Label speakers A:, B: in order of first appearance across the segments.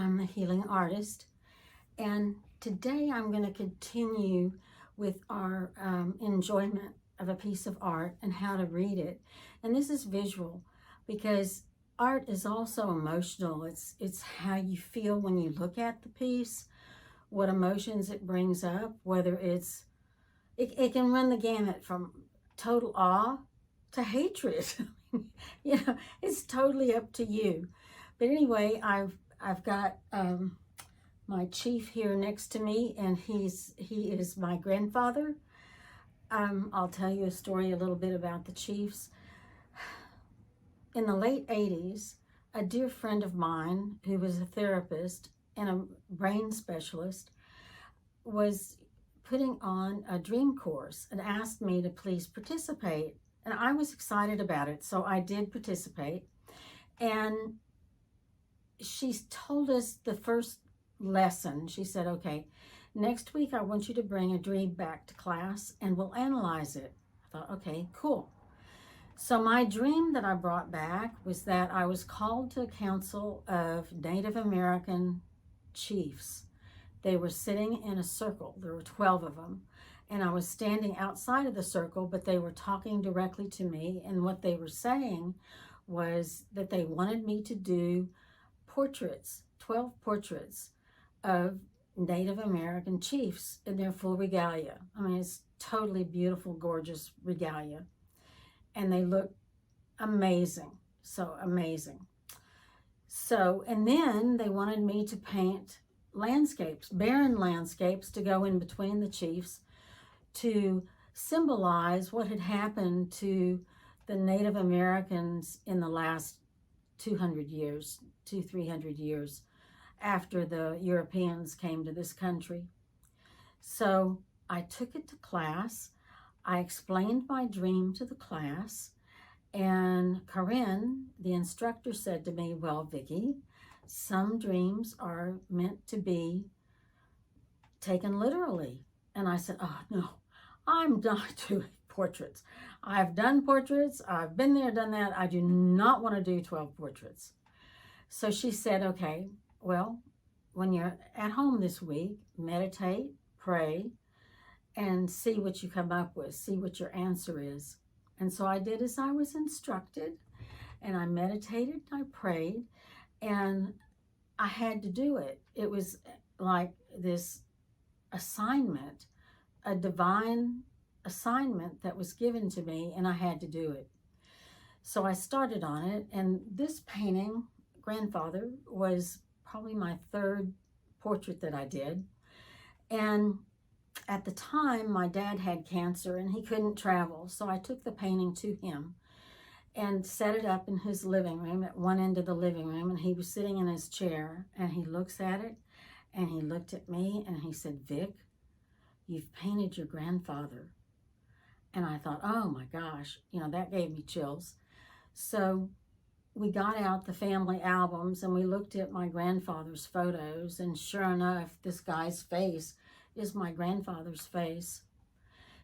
A: I'm the healing artist, and today I'm going to continue with our enjoyment of a piece of art and how to read it. And this is visual because art is also emotional. It's how you feel when you look at the piece, what emotions it brings up, whether it can run the gamut from total awe to hatred. It's totally up to you. But anyway, I've got my chief here next to me, and he is my grandfather. I'll tell you a story a little bit about the chiefs. In the late 80s, a dear friend of mine who was a therapist and a brain specialist was putting on a dream course and asked me to please participate. And I was excited about it, so I did participate. And she told us the first lesson. She said, okay, next week I want you to bring a dream back to class and we'll analyze it. I thought, okay, cool. So my dream that I brought back was that I was called to a council of Native American chiefs. They were sitting in a circle. There were 12 of them. And I was standing outside of the circle, but they were talking directly to me. And what they were saying was that they wanted me to do portraits, 12 portraits of Native American chiefs in their full regalia. I mean, it's totally beautiful, gorgeous regalia. And they look amazing, so amazing. So, and then they wanted me to paint landscapes, barren landscapes, to go in between the chiefs to symbolize what had happened to the Native Americans in the last 200 years, 300 years after the Europeans came to this country. So I took it to class. I explained my dream to the class, and Corinne, the instructor, said to me, well, Vicki, some dreams are meant to be taken literally. And I said, oh, no, I'm not doing portraits. I've done portraits. I've been there, done that. I do not want to do 12 portraits. So she said, okay, well, when you're at home this week, meditate, pray, and see what you come up with, see what your answer is. And so I did as I was instructed, and I meditated, I prayed, and I had to do it. It was like this assignment, a divine assignment that was given to me, and I had to do it. So I started on it, and this painting, Grandfather, was probably my third portrait that I did. And at the time, my dad had cancer and he couldn't travel, so I took the painting to him and set it up in his living room, at one end of the living room, and he was sitting in his chair, and he looks at it, and he looked at me, and he said, Vic, you've painted your grandfather. And I thought, oh my gosh, that gave me chills. So we got out the family albums, and we looked at my grandfather's photos, and sure enough, this guy's face is my grandfather's face.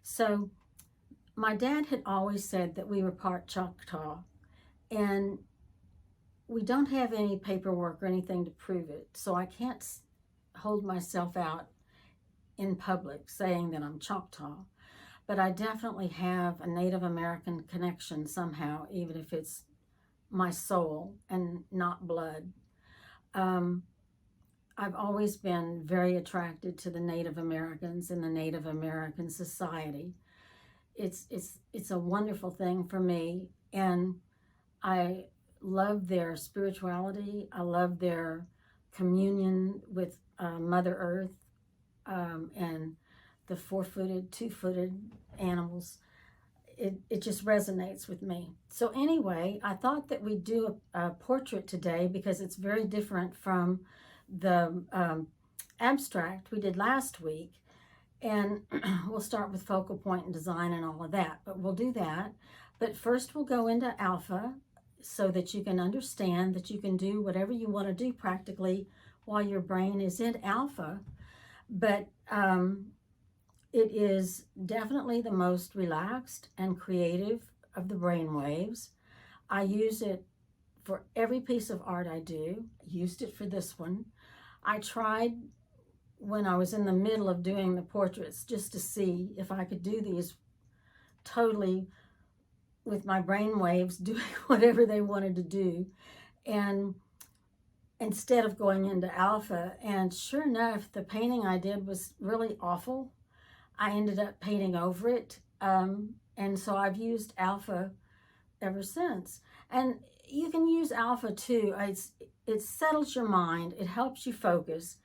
A: So my dad had always said that we were part Choctaw, and we don't have any paperwork or anything to prove it, so I can't hold myself out in public saying that I'm Choctaw, but I definitely have a Native American connection somehow, even if it's my soul and not blood. I've always been very attracted to the Native Americans and the Native American society. It's a wonderful thing for me, and I love their spirituality. I love their communion with Mother Earth and the four-footed, two-footed animals. It just resonates with me. So anyway, I thought that we'd do a portrait today because it's very different from the abstract we did last week. And we'll start with focal point and design and all of that, but we'll do that. But first we'll go into alpha so that you can understand that you can do whatever you want to do practically while your brain is in alpha. But it is definitely the most relaxed and creative of the brain waves. I use it for every piece of art I do. I used it for this one. I tried when I was in the middle of doing the portraits just to see if I could do these totally with my brain waves doing whatever they wanted to do, and instead of going into alpha. And sure enough, the painting I did was really awful. I ended up painting over it, and so I've used alpha ever since. And you can use alpha too. It settles your mind. It helps you focus.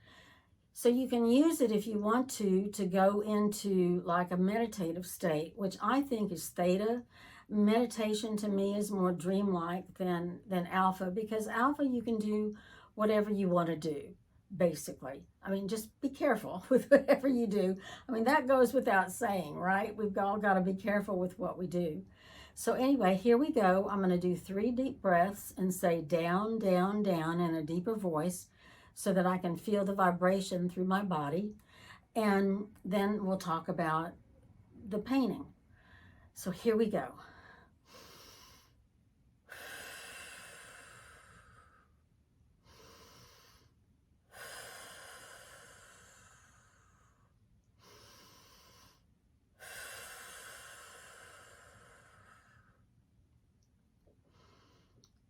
A: So you can use it if you want to go into like a meditative state, which I think is theta. Meditation to me is more dreamlike than alpha, because alpha you can do whatever you want to do, basically. I mean, just be careful with whatever you do. I mean, that goes without saying, right? We've all got to be careful with what we do. So anyway, here we go. I'm going to do 3 deep breaths and say down, down, down in a deeper voice so that I can feel the vibration through my body. And then we'll talk about the painting. So here we go.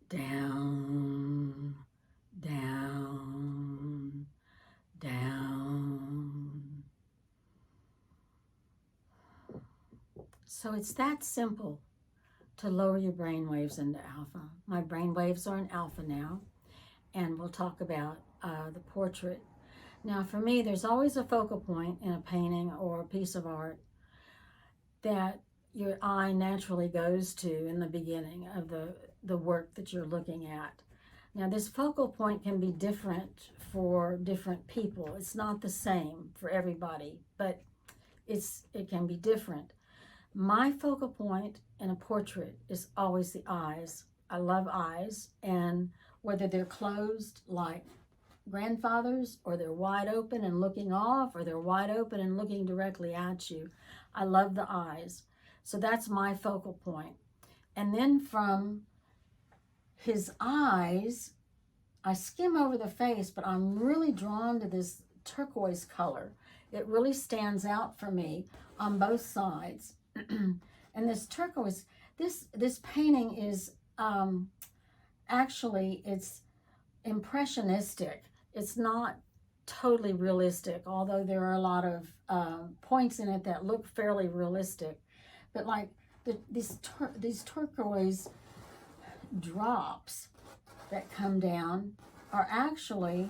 A: Down, down, down. So it's that simple to lower your brain waves into alpha. My brain waves are in alpha now, and we'll talk about the portrait. Now for me, there's always a focal point in a painting or a piece of art that your eye naturally goes to in the beginning of the work that you're looking at. Now this focal point can be different for different people. It's not the same for everybody, but it can be different. My focal point in a portrait is always the eyes. I love eyes, and whether they're closed like grandfather's, or they're wide open and looking off, or they're wide open and looking directly at you, I love the eyes. So that's my focal point. And then from his eyes, I skim over the face, but I'm really drawn to this turquoise color. It really stands out for me on both sides. And this turquoise, this painting is actually, it's impressionistic. It's not totally realistic, although there are a lot of points in it that look fairly realistic. But like these turquoise drops that come down are actually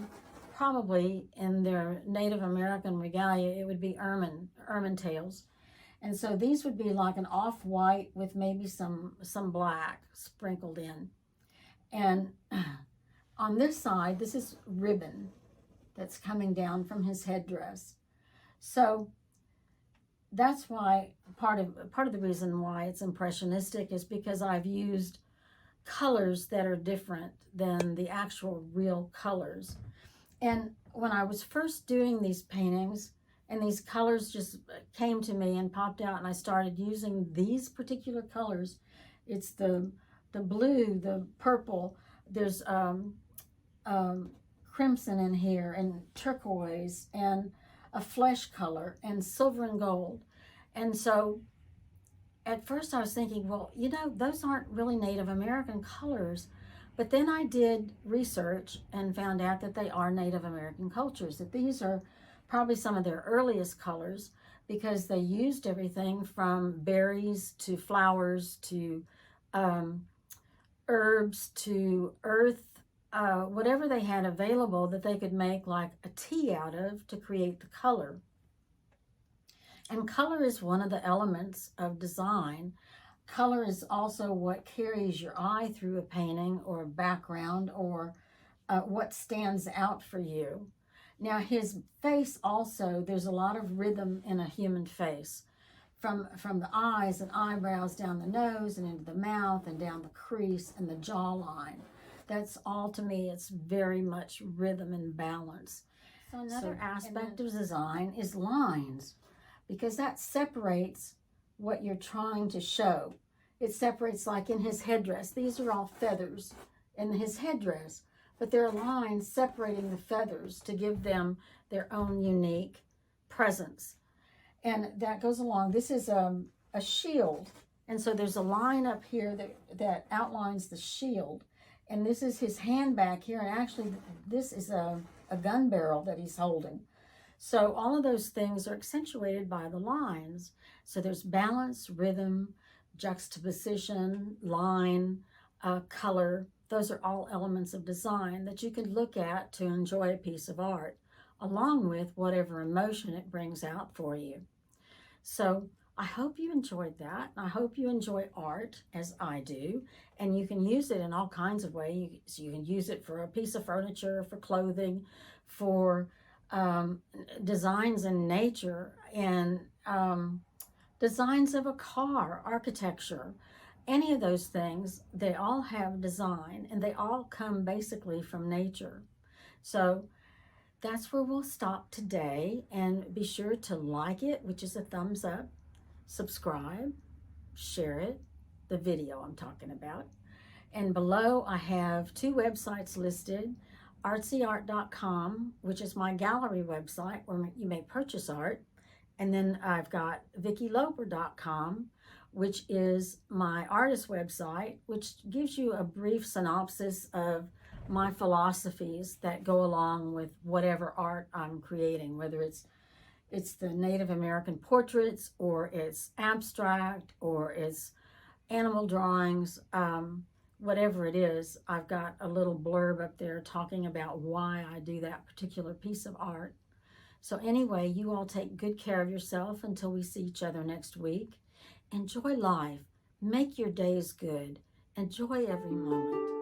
A: probably in their Native American regalia, it would be ermine tails. And so these would be like an off-white with maybe some black sprinkled in. And on this side, this is ribbon that's coming down from his headdress. So that's why part of the reason why it's impressionistic is because I've used colors that are different than the actual real colors. And when I was first doing these paintings, and these colors just came to me and popped out, and I started using these particular colors. It's the blue, the purple, there's crimson in here, and turquoise, and a flesh color, and silver and gold. And so at first I was thinking, well, you know, those aren't really Native American colors. But then I did research and found out that they are Native American cultures, that these are probably some of their earliest colors, because they used everything from berries to flowers to herbs to earth, whatever they had available that they could make like a tea out of to create the color. And color is one of the elements of design. Color is also what carries your eye through a painting or a background, or what stands out for you. Now his face also, there's a lot of rhythm in a human face. From the eyes and eyebrows down the nose and into the mouth and down the crease and the jawline. That's all, to me, it's very much rhythm and balance. So another aspect of design is lines, because that separates what you're trying to show. It separates, like in his headdress, these are all feathers and his headdress, but there are lines separating the feathers to give them their own unique presence. And that goes along. This is a shield. And so there's a line up here that outlines the shield. And this is his hand back here. And actually, this is a gun barrel that he's holding. So all of those things are accentuated by the lines. So there's balance, rhythm, juxtaposition, line, color. Those are all elements of design that you can look at to enjoy a piece of art, along with whatever emotion it brings out for you. So I hope you enjoyed that. I hope you enjoy art as I do, and you can use it in all kinds of ways. So you can use it for a piece of furniture, for clothing, for designs in nature, and designs of a car, architecture, any of those things. They all have design, and they all come basically from nature. So that's where we'll stop today, and be sure to like it, which is a thumbs up, subscribe, share it, the video I'm talking about. And below I have 2 websites listed: artsyart.com, which is my gallery website where you may purchase art. And then I've got vickyloper.com, which is my artist website, which gives you a brief synopsis of my philosophies that go along with whatever art I'm creating, whether it's the Native American portraits, or it's abstract, or it's animal drawings, whatever it is. I've got a little blurb up there talking about why I do that particular piece of art. So anyway, you all take good care of yourself until we see each other next week. Enjoy life. Make your days good. Enjoy every moment.